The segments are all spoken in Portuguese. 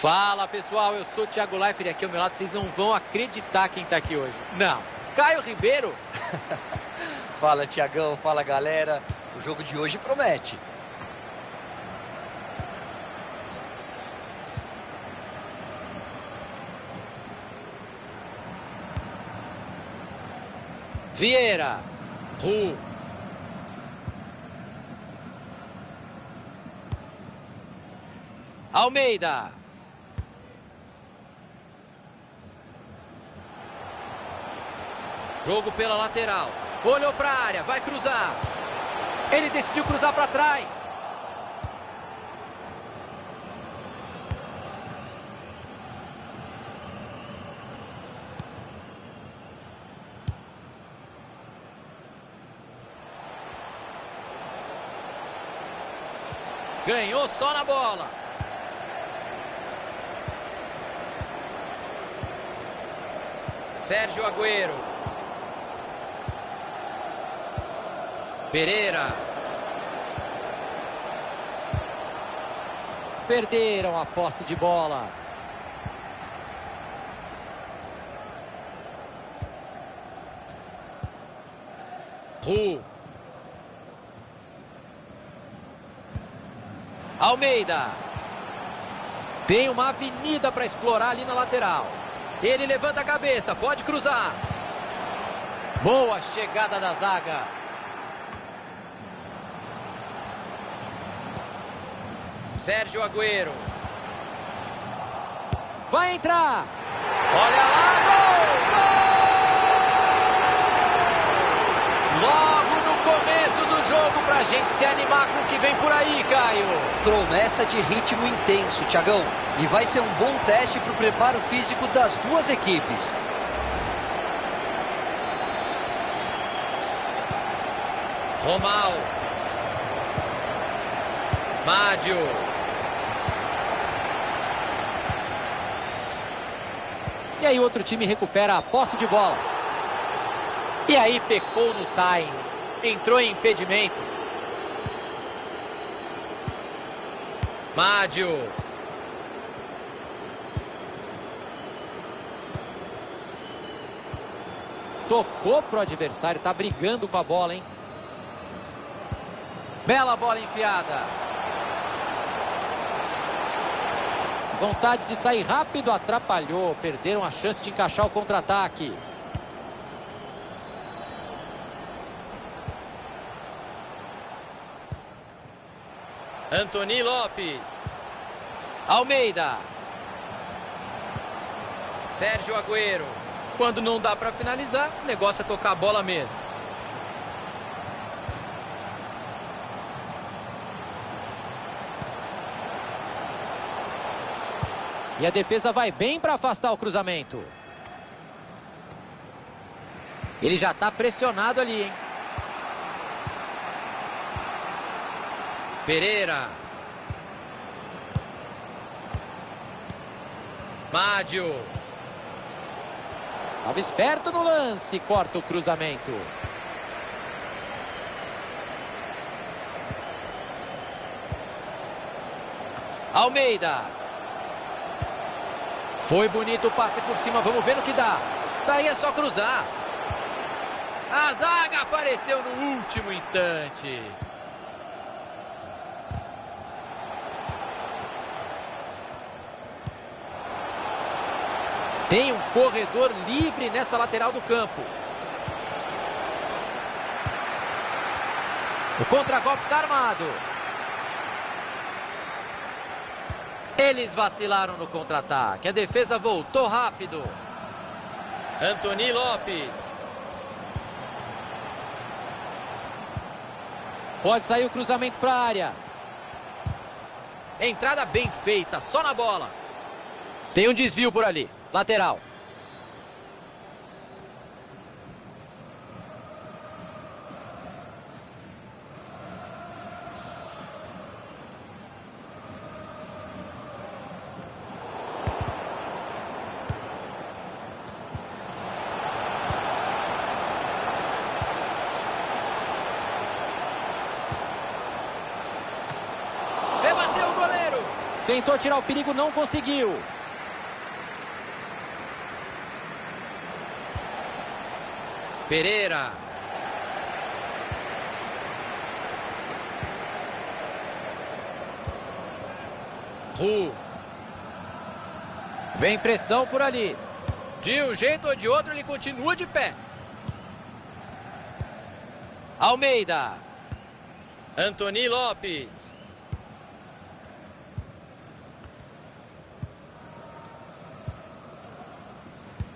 Fala pessoal, eu sou o Thiago Leifert e aqui ao meu lado vocês não vão acreditar quem tá aqui hoje. Não, Caio Ribeiro. Fala Thiagão, fala galera, o jogo de hoje promete. Vieira, Ru. Almeida. Jogo pela lateral. Olhou para a área, vai cruzar. Ele decidiu cruzar para trás. Ganhou só na bola. Sérgio Agüero. Pereira. Perderam a posse de bola. Ru. Almeida. Tem uma avenida para explorar ali na lateral. Ele levanta a cabeça, pode cruzar. Boa chegada da zaga. Sérgio Agüero. Vai entrar. Olha lá, gol! Gol! Logo no começo do jogo pra gente se animar com o que vem por aí, Caio. Promessa de ritmo intenso, Thiagão. E vai ser um bom teste para o preparo físico das duas equipes. Romal. Mádio. E aí outro time recupera a posse de bola. E aí pecou no time. Entrou em impedimento. Mádio. Tocou pro adversário, tá brigando com a bola, hein? Bela bola enfiada. Vontade de sair rápido, atrapalhou. Perderam a chance de encaixar o contra-ataque. Antony Lopes. Almeida. Sérgio Agüero. Quando não dá para finalizar, o negócio é tocar a bola mesmo. E a defesa vai bem para afastar o cruzamento. Ele já está pressionado ali, hein? Pereira. Mádio. Estava esperto no lance, corta o cruzamento. Almeida. Foi bonito o passe por cima, vamos ver no que dá. Daí é só cruzar. A zaga apareceu no último instante. Tem um corredor livre nessa lateral do campo. O contragolpe está armado. Eles vacilaram no contra-ataque. A defesa voltou rápido. Antony Lopes. Pode sair o cruzamento para a área. Entrada bem feita, só na bola. Tem um desvio por ali. Lateral. Rebateu o goleiro. Tentou tirar o perigo, não conseguiu. Pereira. Vem pressão por ali. De um jeito ou de outro, ele continua de pé. Almeida. Antony Lopes.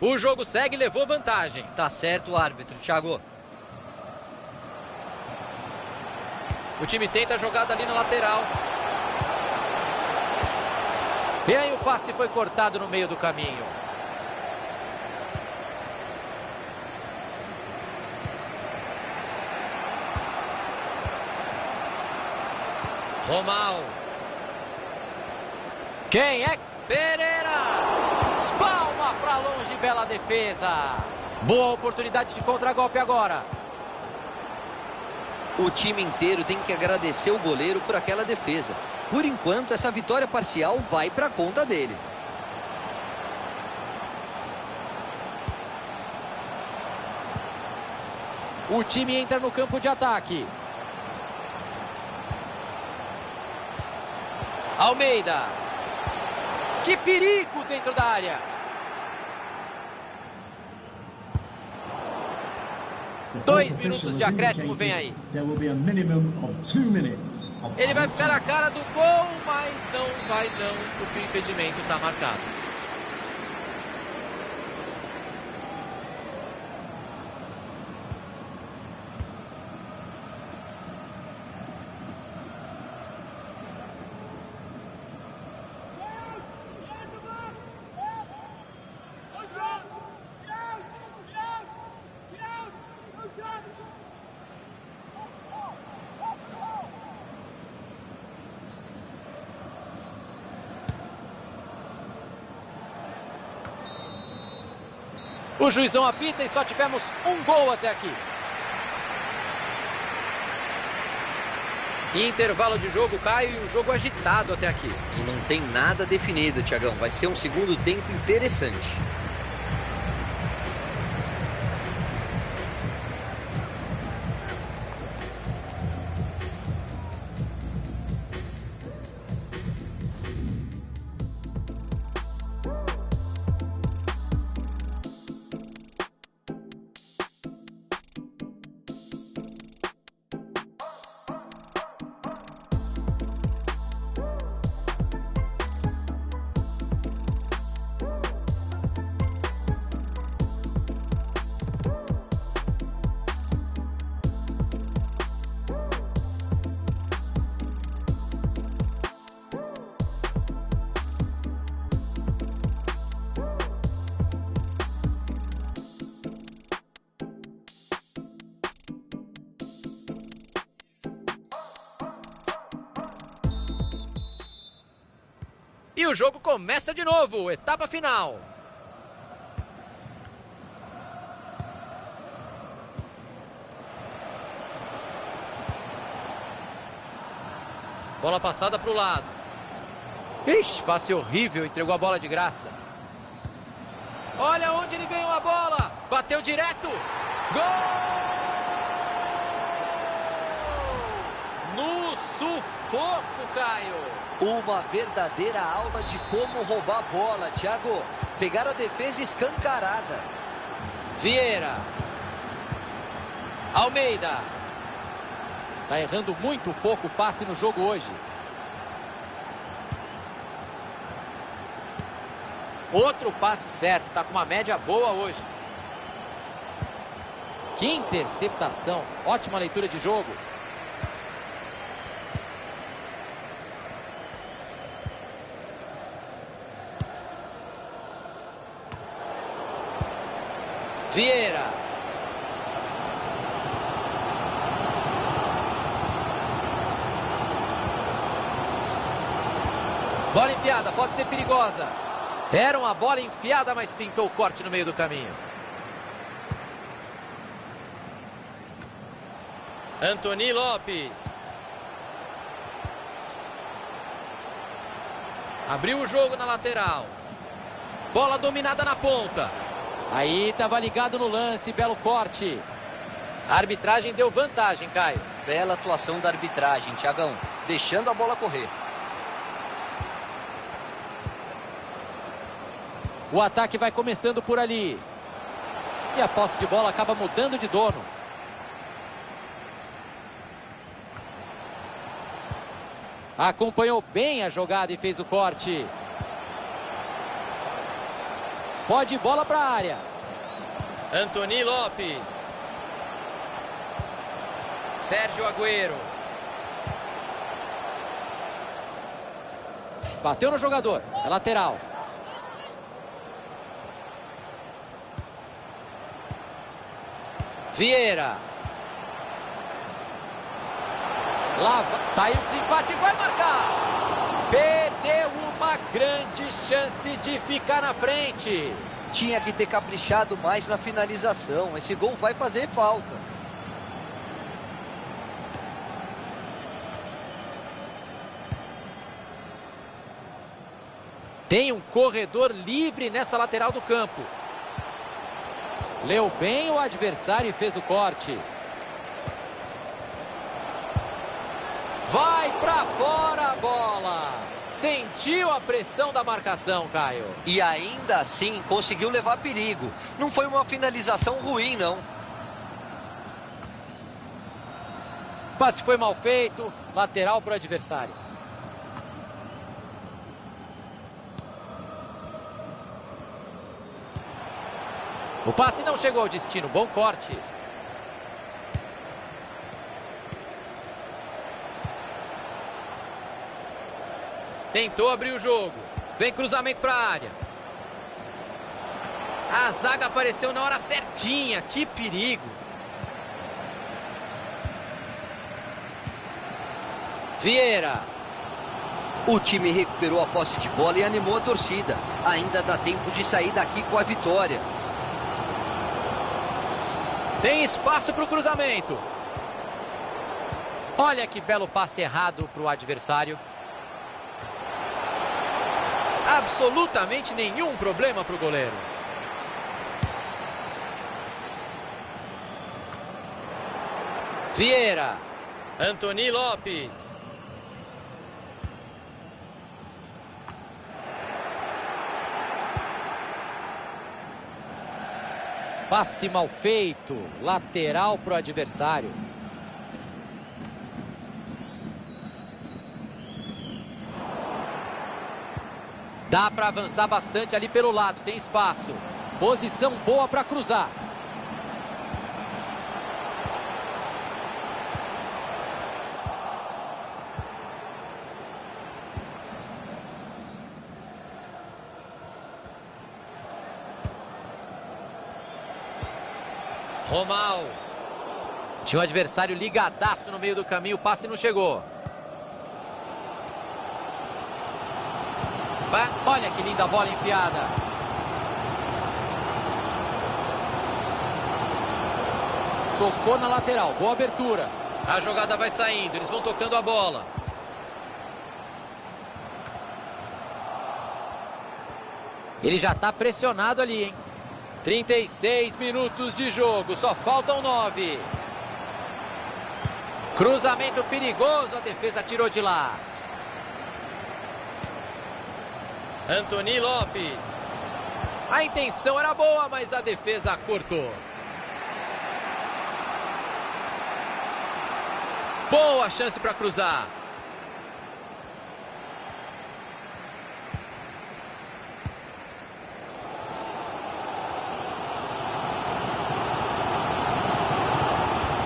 O jogo segue e levou vantagem. Tá certo o árbitro, Thiago. O time tenta a jogada ali na lateral. E aí o passe foi cortado no meio do caminho. Romal. Quem é? Pereira. Espalma para longe, bela defesa. Boa oportunidade de contragolpe agora. O time inteiro tem que agradecer o goleiro por aquela defesa. Por enquanto, essa vitória parcial vai para conta dele. O time entra no campo de ataque. Almeida. Que perigo dentro da área. Dois minutos de acréscimo vem aí. Ele vai ficar na cara do gol, mas não vai não, porque o impedimento está marcado. O juizão apita e só tivemos um gol até aqui. Intervalo de jogo, Caio, e o jogo agitado até aqui. E não tem nada definido, Thiagão. Vai ser um segundo tempo interessante. E o jogo começa de novo, etapa final. Bola passada para o lado. Ixi, passe horrível, entregou a bola de graça. Olha onde ele ganhou a bola. Bateu direto. Gol! No sufoco, Caio. Uma verdadeira aula de como roubar a bola, Thiago. Pegaram a defesa escancarada. Vieira. Almeida. Tá errando muito pouco o passe no jogo hoje. Outro passe certo, tá com uma média boa hoje. Que interceptação, ótima leitura de jogo. Vieira. Bola enfiada, pode ser perigosa. Era uma bola enfiada, mas pintou o corte no meio do caminho. Antony Lopes. Abriu o jogo na lateral. Bola dominada na ponta. Aí estava ligado no lance, belo corte. A arbitragem deu vantagem, Caio. Bela atuação da arbitragem, Thiagão, deixando a bola correr. O ataque vai começando por ali. E a posse de bola acaba mudando de dono. Acompanhou bem a jogada e fez o corte. Pode bola para a área. Anthony Lopes. Sérgio Agüero. Bateu no jogador. É lateral. Vieira. Lava. Tá aí o desempate e vai marcar. Perdeu uma grande chance de ficar na frente. Tinha que ter caprichado mais na finalização. Esse gol vai fazer falta. Tem um corredor livre nessa lateral do campo. Leu bem o adversário e fez o corte. Vai pra fora a bola. Sentiu a pressão da marcação, Caio. E ainda assim conseguiu levar perigo. Não foi uma finalização ruim, não. O passe foi mal feito. Lateral para o adversário. O passe não chegou ao destino. Bom corte. Tentou abrir o jogo. Vem cruzamento para a área. A zaga apareceu na hora certinha. Que perigo. Vieira. O time recuperou a posse de bola e animou a torcida. Ainda dá tempo de sair daqui com a vitória. Tem espaço para o cruzamento. Olha que belo passe errado para o adversário. Absolutamente nenhum problema para o goleiro. Vieira. Anthony Lopes. Passe mal feito. Lateral para o adversário. Dá para avançar bastante ali pelo lado. Tem espaço. Posição boa para cruzar. Romal. Tinha um adversário ligadaço no meio do caminho. O passe não chegou. Olha que linda bola enfiada. Tocou na lateral. Boa abertura. A jogada vai saindo. Eles vão tocando a bola. Ele já está pressionado ali, hein? 36 minutos de jogo. Só faltam 9. Cruzamento perigoso. A defesa tirou de lá. Anthony Lopes. A intenção era boa, mas a defesa cortou. Boa chance para cruzar.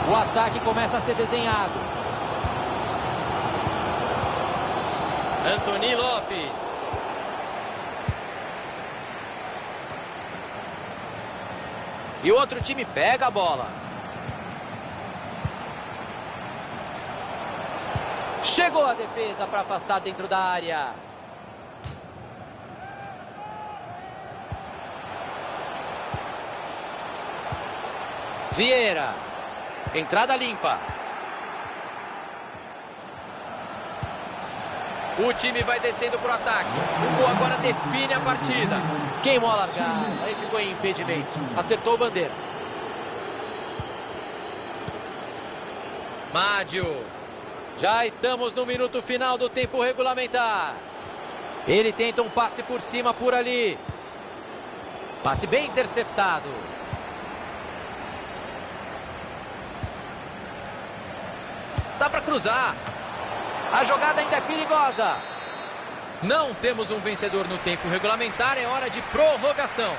O ataque começa a ser desenhado. Anthony Lopes. E o outro time pega a bola. Chegou a defesa para afastar dentro da área. Vieira. Entrada limpa. O time vai descendo para o ataque. O gol agora define a partida. Queimou a largada. Aí ficou em impedimento. Acertou o bandeira. Mádio. Já estamos no minuto final do tempo regulamentar. Ele tenta um passe por cima, por ali. Passe bem interceptado. Dá para cruzar. A jogada ainda é perigosa. Não temos um vencedor no tempo regulamentar. É hora de prorrogação.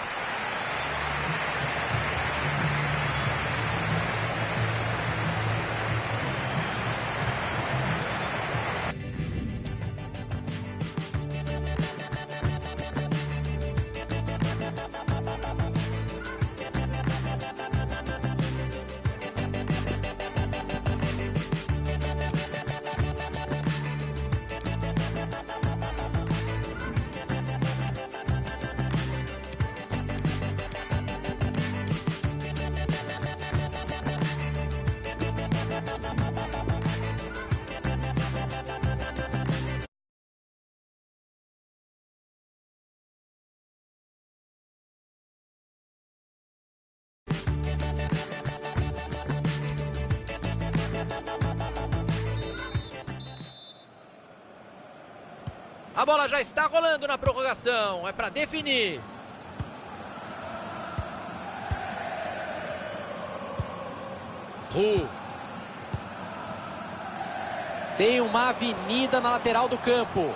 A bola já está rolando na prorrogação. É para definir. Tem uma avenida na lateral do campo.